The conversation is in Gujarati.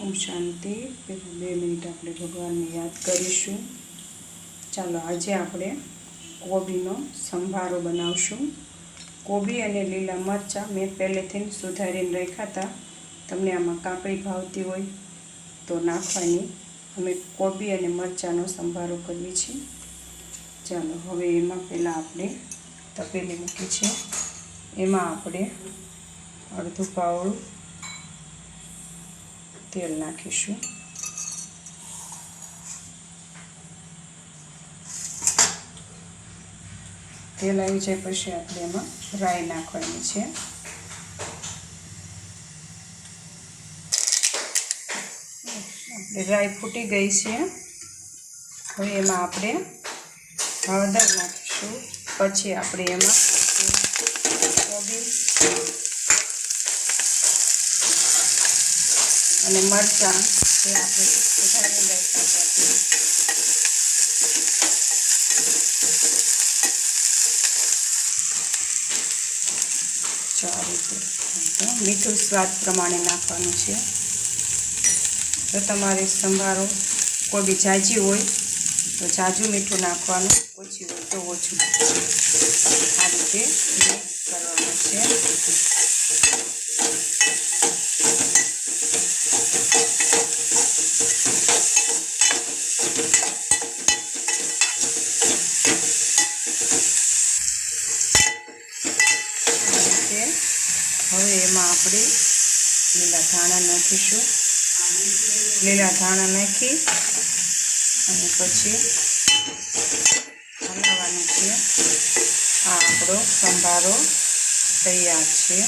ओम शांति। पहले 2 मिनिट આપણે ભગવાનને યાદ કરીશું। ચાલો આજે આપણે કોબીનો સંભારો બનાવશું। કોબી અને લીલા મરચાં મેં પહેલેથી સુધારીને રાખ્યા હતા। તમને આમાં કાકડી ભાવતી હોય તો નાખવાની। અમે કોબી અને મરચાંનો સંભારો કરીએ છીએ। ચાલો હવે એમાં પહેલાં આપણે તપેલી મૂકી છે, એમાં આપણે અડધું પાવડું તેલ નાખીશું। તેલ આવી જાય પછી આપણે એમાં રાઈ નાખવાની છે। આપણે રાઈ ફૂટી ગઈ છે, હવે એમાં આપણે હળદર નાખીશું। પછી આપણે એમાં કોબી અને મરચાં જે આપણે સુધારીને રાખ્યા હતા આ રીતે મીઠું સ્વાદ પ્રમાણે નાખવાનું છે। જો તમારે સંભારો કોબી ઝાઝી હોય તો ઝાઝું મીઠું નાખવાનું, ઓછી હોય તો ઓછું। આ રીતે મિક્સ કરવાનું છે। હવે એમાં આપણે લીલા ધાણા નાખીશું। લીલા ધાણા નાખી અને પછી હલાવવાનું છે। આ આપણો સંભારો તૈયાર છે।